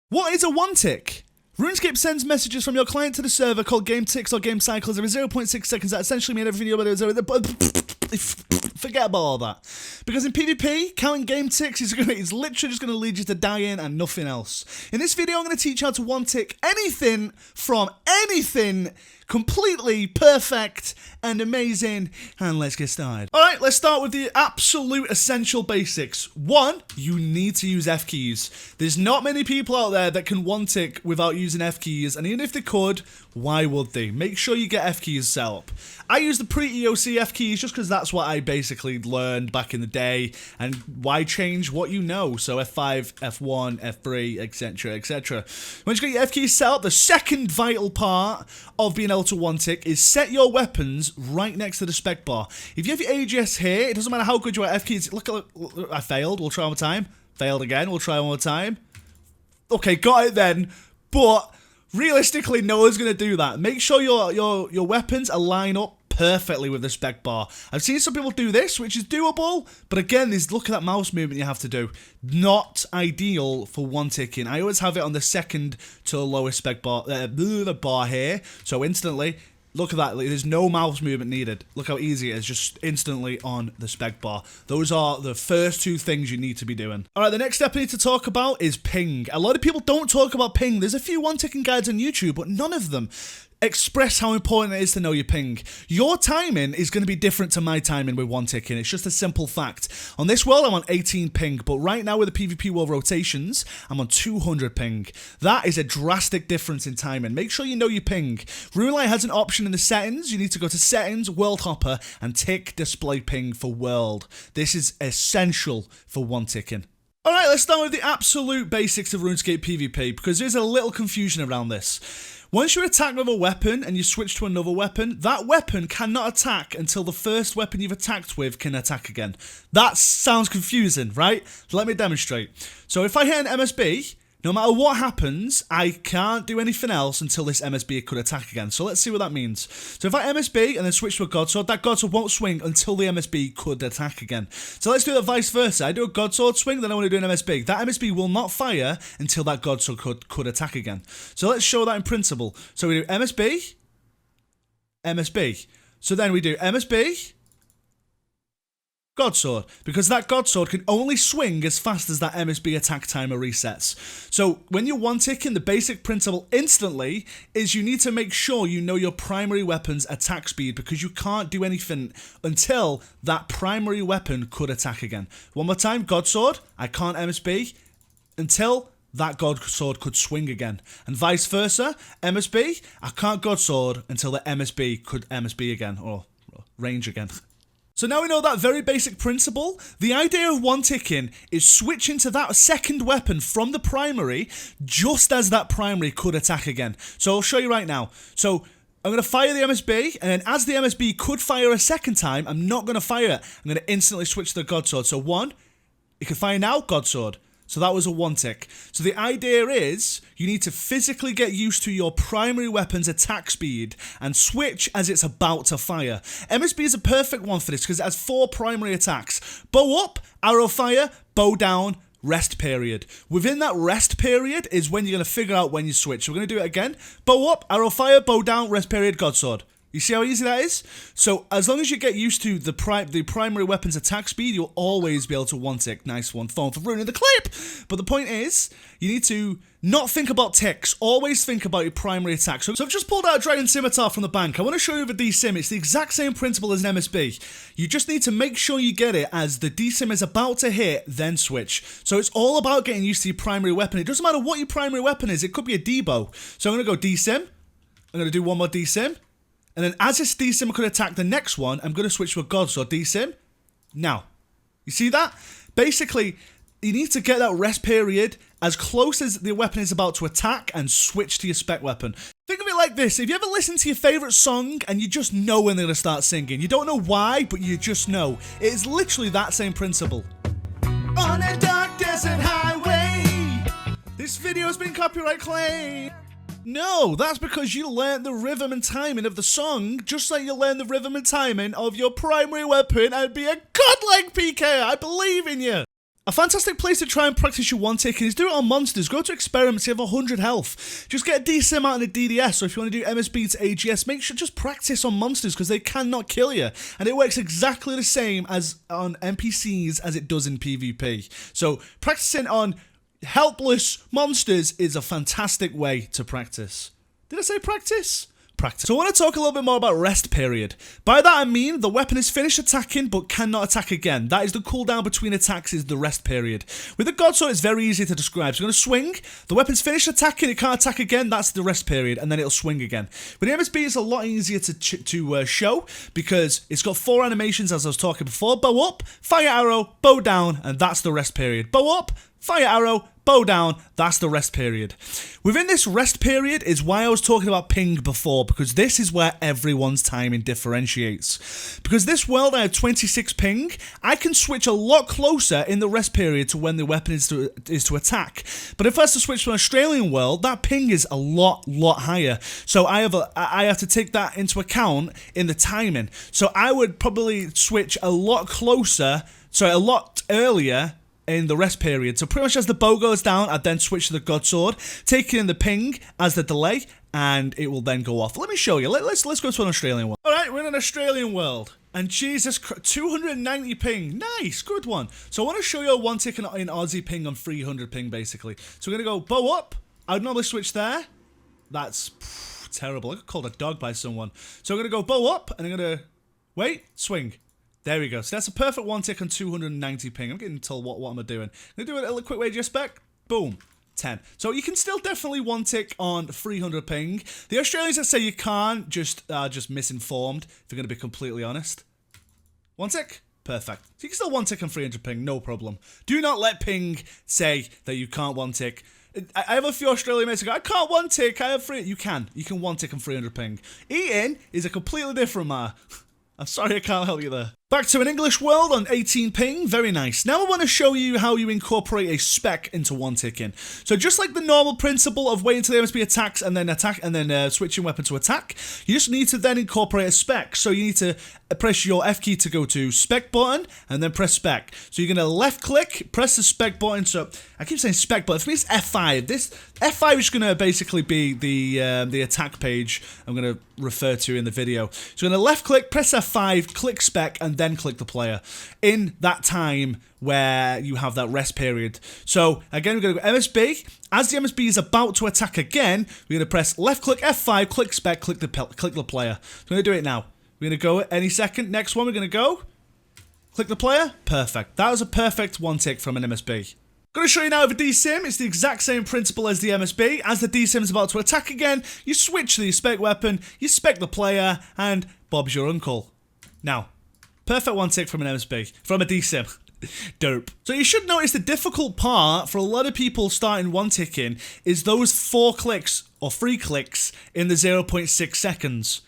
What is a one-tick? RuneScape sends messages from your client to the server called game ticks or game cycles every 0.6 seconds that essentially mean everything you're about to forget about all that. Because in PvP, counting game ticks is literally just going to lead you to dying and nothing else. In this video, I'm going to teach you how to one-tick anything from anything completely perfect and amazing. And let's get started. Alright, let's start with the absolute essential basics. One, you need to use F keys. There's not many people out there that can one-tick without using F keys, and even if they could, why would they? Make sure you get F keys set up. I use the pre-EOC F keys just because that's what I basically learned back in the day, and why change what you know? So F5, F1, F3, etc, etc. Once you get your F keys set up, the second vital part of being able to one-tick is set your weapons right next to the spec bar. If you have your AGS here, it doesn't matter how good you are at F keys. Look, I failed. We'll try one more time. Failed again. We'll try one more time. Okay, got it then. But realistically, no one's going to do that. Make sure your weapons align up perfectly with the spec bar. I've seen some people do this, which is doable, but again, look at that mouse movement you have to do. Not ideal for one-ticking. I always have it on the second to the lowest spec bar, the bar here, so instantly, look at that, there's no mouse movement needed. Look how easy it is, just instantly on the spec bar. Those are the first two things you need to be doing. Alright, the next step I need to talk about is ping. A lot of people don't talk about ping. There's a few one-ticking guides on YouTube, but none of them express how important it is to know your ping. Your timing is going to be different to my timing with one-ticking. It's just a simple fact. On this world, I'm on 18 ping, but right now with the PvP world rotations, I'm on 200 ping. That is a drastic difference in timing. Make sure you know your ping. RuneLite has an option in the settings. You need to go to Settings, World Hopper, and tick Display Ping for World. This is essential for one-ticking. Alright, let's start with the absolute basics of RuneScape PvP, because there's a little confusion around this. Once you're attacked with a weapon and you switch to another weapon, that weapon cannot attack until the first weapon you've attacked with can attack again. That sounds confusing, right? Let me demonstrate. So if I hit an MSB, no matter what happens, I can't do anything else until this MSB could attack again. So let's see what that means. So if I MSB and then switch to a Godsword, that Godsword won't swing until the MSB could attack again. So let's do the vice versa. I do a Godsword swing, then I want to do an MSB. That MSB will not fire until that Godsword could attack again. So let's show that in principle. So we do MSB, MSB. So then we do MSB, Godsword, because that Godsword can only swing as fast as that MSB attack timer resets. So when you're one-ticking, the basic principle instantly is you need to make sure you know your primary weapon's attack speed, because you can't do anything until that primary weapon could attack again. One more time, Godsword, I can't MSB until that Godsword could swing again. And vice versa, MSB, I can't Godsword until the MSB could MSB again, or range again. So now we know that very basic principle. The idea of one-ticking is switching to that second weapon from the primary just as that primary could attack again. So I'll show you right now. So I'm going to fire the MSB, and then as the MSB could fire a second time, I'm not going to fire it. I'm going to instantly switch to the Godsword. So one, it can fire now, Godsword. So that was a one-tick. So the idea is you need to physically get used to your primary weapon's attack speed and switch as it's about to fire. MSB is a perfect one for this because it has 4 primary attacks. Bow up, arrow fire, bow down, rest period. Within that rest period is when you're going to figure out when you switch. So we're going to do it again. Bow up, arrow fire, bow down, rest period, Godsword. You see how easy that is? So as long as you get used to the primary weapon's attack speed, you'll always be able to one-tick. Nice one, phone for ruining the clip. But the point is, you need to not think about ticks. Always think about your primary attack. So I've just pulled out a Dragon Scimitar from the bank. I want to show you the D-Sim. It's the exact same principle as an MSB. You just need to make sure you get it as the D-Sim is about to hit, then switch. So it's all about getting used to your primary weapon. It doesn't matter what your primary weapon is. It could be a D-Bow. So I'm going to go D-Sim. I'm going to do one more D-Sim. And then as this D-Sim could attack the next one, I'm going to switch to a Godsword D-Sim. Now, you see that? Basically, you need to get that rest period as close as the weapon is about to attack and switch to your spec weapon. Think of it like this. If you ever listen to your favourite song and you just know when they're going to start singing, you don't know why, but you just know. It is literally that same principle. On a dark desert highway. This video has been copyright claimed. No, that's because you learned the rhythm and timing of the song, just like you learned the rhythm and timing of your primary weapon and be a godlike PK. I believe in you. A fantastic place to try and practice your one-ticking is do it on monsters. Go to experiments, you have 100 health. Just get a decent amount of DDS, so if you want to do MSB to AGS, make sure just practice on monsters because they cannot kill you. And it works exactly the same as on NPCs as it does in PvP. So practicing on helpless monsters is a fantastic way to practice. Did I say practice? Practice. So I want to talk a little bit more about rest period. By that I mean the weapon is finished attacking but cannot attack again. That is the cooldown between attacks is the rest period. With the Godsword it's very easy to describe. So you're going to swing, the weapon's finished attacking, it can't attack again, that's the rest period, and then it'll swing again. With the MSB it's a lot easier to show because it's got 4 animations as I was talking before. Bow up, fire arrow, bow down, and that's the rest period. Bow up, fire arrow, bow down, that's the rest period. Within this rest period is why I was talking about ping before, because this is where everyone's timing differentiates. Because this world I have 26 ping, I can switch a lot closer in the rest period to when the weapon is to attack. But if I was to switch to an Australian world, that ping is a lot higher. So I have to take that into account in the timing. So I would probably switch a lot earlier in the rest period. So pretty much as the bow goes down, I'd then switch to the Godsword, taking in the ping as the delay, and it will then go off. Let me show you. Let's go to an Australian world. Alright, we're in an Australian world. And Jesus Christ, 290 ping. Nice, good one. So I want to show you a one tick in Aussie ping on 300 ping, basically. So we're going to go bow up. I would normally switch there. That's terrible. I got called a dog by someone. So I'm going to go bow up, and I'm going to, wait, swing. There we go. So that's a perfect one tick on 290 ping. I'm getting told what am I doing. I'm going to do it a quick way just back. Boom. 10. So you can still definitely one tick on 300 ping. The Australians that say you can't just misinformed, if you're going to be completely honest. One tick. Perfect. So you can still one tick on 300 ping, no problem. Do not let ping say that you can't one tick. I have a few Australian mates who go, I can't one tick, I have three. You can one tick on 300 ping. Eating is a completely different matter. I'm sorry I can't help you there. Back to an English world on 18 ping. Very nice. Now I want to show you how you incorporate a spec into one ticking. So just like the normal principle of waiting until the MSB attacks and then switching weapon to attack, you just need to then incorporate a spec. So you need to press your F key to go to spec button and then press spec. So you're going to left click, press the spec button. So I keep saying spec button. For me it's F5. This F5 is going to basically be the attack page I'm going to refer to in the video. So you're going to left click, press F5, click spec, and then click the player in that time where you have that rest period. So again, we're going to go MSB. As the MSB is about to attack again, we're going to press left click F5, click spec, click the player. So we're going to do it now. We're going to go any second. Next one, we're going to go. Click the player. Perfect. That was a perfect one tick from an MSB. I'm going to show you now with a DSIM. It's the exact same principle as the MSB. As the DSIM is about to attack again, you switch to the spec weapon, you spec the player, and Bob's your uncle. Now, perfect one tick from an MSB, from a DSIM. Dope. So you should notice the difficult part for a lot of people starting one ticking is those 4 clicks or 3 clicks in the 0.6 seconds.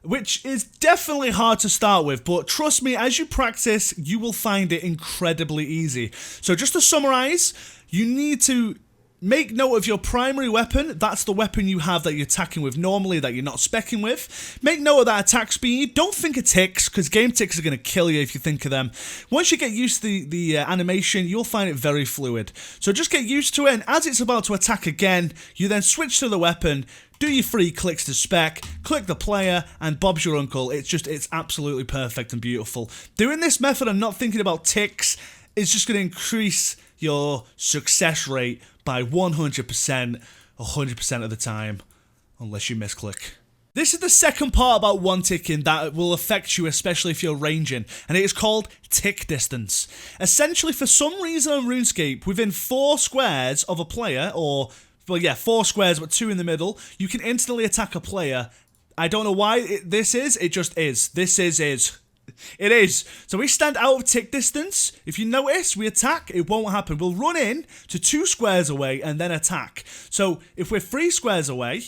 Which is definitely hard to start with, but trust me, as you practice, you will find it incredibly easy. So just to summarize, you need to make note of your primary weapon. That's the weapon you have that you're attacking with normally, that you're not speccing with. Make note of that attack speed. Don't think of ticks, because game ticks are going to kill you if you think of them. Once you get used to the animation, you'll find it very fluid. So just get used to it, and as it's about to attack again, you then switch to the weapon, do your 3 clicks to spec, click the player, and Bob's your uncle. It's absolutely perfect and beautiful. Doing this method and not thinking about ticks is just going to increase your success rate by 100%, 100% of the time, unless you misclick. This is the second part about one ticking that will affect you, especially if you're ranging, and it is called tick distance. Essentially, for some reason on RuneScape, within 4 squares of a player, or, well, yeah, 4 squares but 2 in the middle, you can instantly attack a player. I don't know why this is, it just is. This is. It is. So we stand out of tick distance. If you notice, we attack, it won't happen. We'll run in to 2 squares away and then attack. So if we're 3 squares away,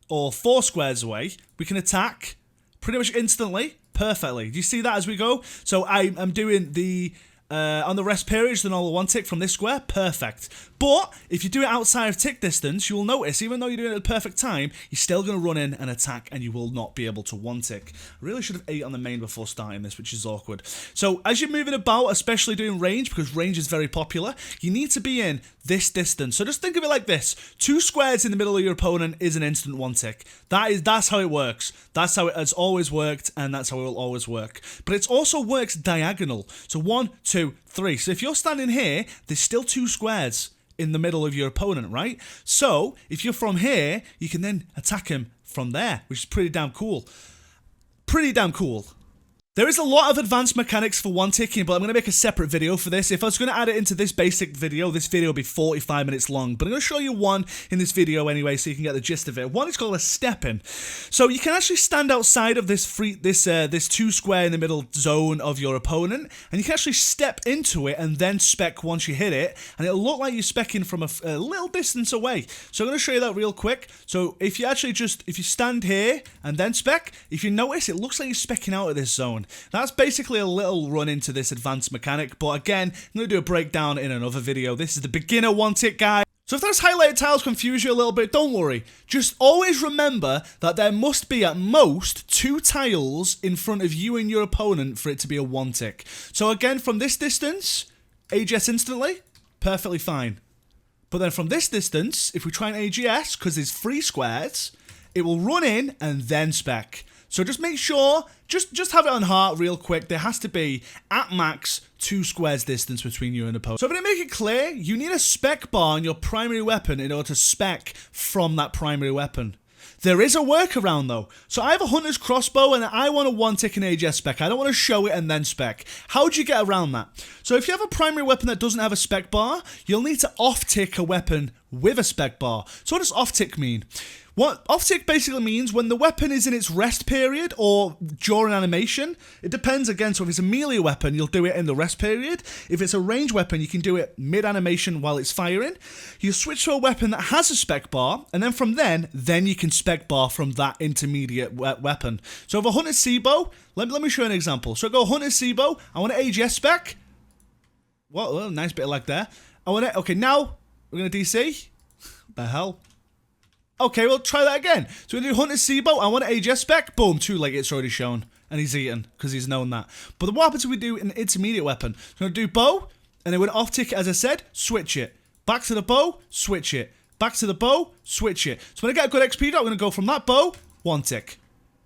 or 4 squares away, we can attack pretty much instantly, perfectly. Do you see that as we go? So I'm doing the on the rest period, just a normal 1 tick from this square, perfect. But if you do it outside of tick distance, you will notice, even though you're doing it at the perfect time, you're still going to run in and attack, and you will not be able to 1 tick. I really should have ate on the main before starting this, which is awkward. So as you're moving about, especially doing range, because range is very popular, you need to be in this distance. So just think of it like this: 2 squares in the middle of your opponent is an instant 1 tick. That's how it works. That's how it has always worked, and that's how it will always work. But it also works diagonal. So 1, 2, 3. So if you're standing here, there's still 2 squares in the middle of your opponent, right? So if you're from here, you can then attack him from there, which is pretty damn cool. Pretty damn cool. There is a lot of advanced mechanics for 1 ticking, but I'm going to make a separate video for this. If I was going to add it into this basic video, this video would be 45 minutes long. But I'm going to show you one in this video anyway, so you can get the gist of it. One is called a step-in. So you can actually stand outside of this 2 square in the middle zone of your opponent, and you can actually step into it and then spec once you hit it, and it'll look like you're specking from a little distance away. So I'm going to show you that real quick. So if you stand here and then spec, if you notice, it looks like you're specking out of this zone. That's basically a little run into this advanced mechanic, but again, I'm going to do a breakdown in another video. This is the beginner 1 tick guide. So if those highlighted tiles confuse you a little bit, don't worry. Just always remember that there must be at most 2 tiles in front of you and your opponent for it to be a 1 tick. So again, from this distance, AGS instantly, perfectly fine. But then from this distance, if we try and AGS, because there's 3 squares, it will run in and then spec. So just make sure, just have it on heart real quick. There has to be, at max, 2 squares distance between you and opponent. So if I make it clear, you need a spec bar on your primary weapon in order to spec from that primary weapon. There is a workaround though. So I have a hunter's crossbow and I want a 1 tick in AGS spec. I don't want to show it and then spec. How do you get around that? So if you have a primary weapon that doesn't have a spec bar, you'll need to off-tick a weapon with a spec bar. So what does off-tick mean? What off-tick basically means when the weapon is in its rest period or during animation. It depends again, so if it's a melee weapon, you'll do it in the rest period. If it's a range weapon, you can do it mid-animation while it's firing. You switch to a weapon that has a spec bar, and then from then you can spec bar from that intermediate weapon. So if a Hunter Seabow, let me show you an example. So I go Hunter Seabow, I want an AGS spec. Well, nice bit of lag there. Okay, now we're going to DC. What the hell? Okay, we'll try that again. So we do Hunter Seabow, I want an AGS spec, boom, too late, it's already shown. And he's eaten, because he's known that. But what happens if we do an intermediate weapon? So we're going to do bow, and then we're going to off-tick it, as I said, switch it. Back to the bow, switch it. Back to the bow, switch it. So when I get a good XP drop, I'm going to go from that bow, 1 tick.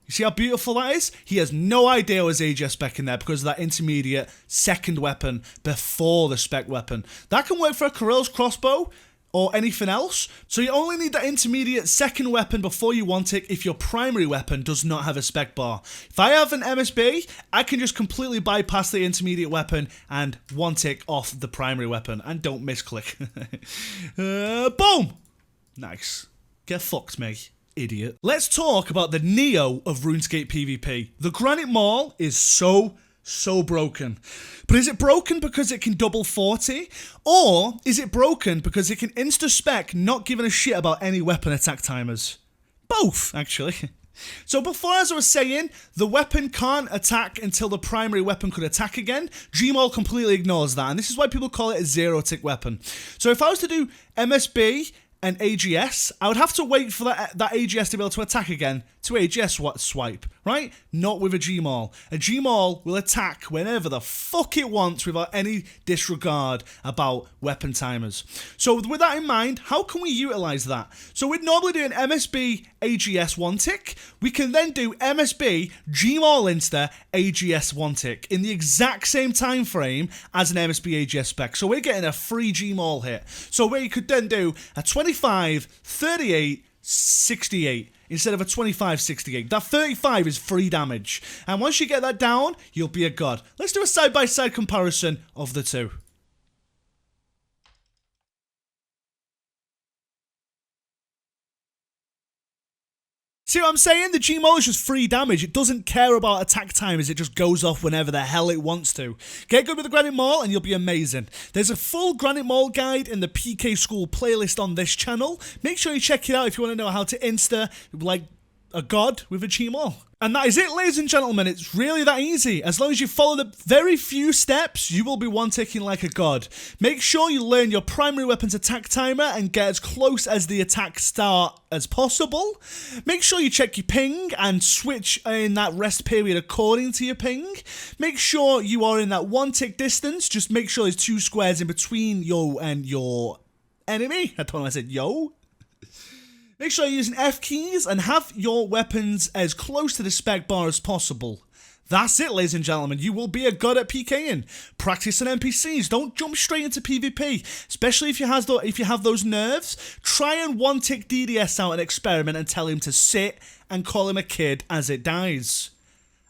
You see how beautiful that is? He has no idea what his AGS spec in there because of that intermediate second weapon before the spec weapon. That can work for a Corel's crossbow, or anything else. So you only need that intermediate second weapon before you 1 tick if your primary weapon does not have a spec bar. If I have an MSB, I can just completely bypass the intermediate weapon and 1 tick off the primary weapon. And don't misclick. Boom! Nice. Get fucked, mate. Idiot. Let's talk about the Neo of RuneScape PvP. The granite maul is so broken. But is it broken because it can double 40? Or is it broken because it can insta-spec not giving a shit about any weapon attack timers? Both, actually. So before, as I was saying, the weapon can't attack until the primary weapon could attack again. Gmaul completely ignores that, and this is why people call it a 0-tick weapon. So if I was to do MSB and AGS, I would have to wait for that AGS to be able to attack again to AGS swipe, right? Not with a Gmaul. A Gmaul will attack whenever the fuck it wants without any disregard about weapon timers. So with that in mind, how can we utilize that? So we'd normally do an MSB AGS 1 tick. We can then do MSB Gmaul insta AGS 1 tick in the exact same time frame as an MSB AGS spec. So we're getting a free Gmaul hit. So we could then do a 25, 38, 68 instead of a 25-68. That 35 is free damage. And once you get that down, you'll be a god. Let's do a side-by-side comparison of the two. See what I'm saying? The Gmaul is just free damage. It doesn't care about attack timers. It just goes off whenever the hell it wants to. Get good with the Granite Maul and you'll be amazing. There's a full Granite Maul guide in the PK School playlist on this channel. Make sure you check it out if you want to know how to insta, like, a god with a chi maul. And that is it, ladies and gentlemen. It's really that easy. As long as you follow the very few steps, you will be one-ticking like a god. Make sure you learn your primary weapon's attack timer and get as close as the attack start as possible. Make sure you check your ping and switch in that rest period according to your ping. Make sure you are in that one-tick distance. Just make sure there's 2 squares in between you and your enemy. I don't know why I said yo. Make sure you're using F keys and have your weapons as close to the spec bar as possible. That's it, ladies and gentlemen. You will be a god at PKing. Practice on NPCs. Don't jump straight into PvP, especially if you have those nerves. Try and one-tick DDS out an experiment and tell him to sit and call him a kid as it dies.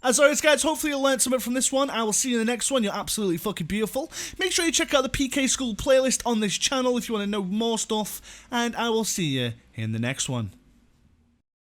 As always, guys, hopefully you learned something from this one. I will see you in the next one. You're absolutely fucking beautiful. Make sure you check out the PK School playlist on this channel if you want to know more stuff. And I will see you in the next one.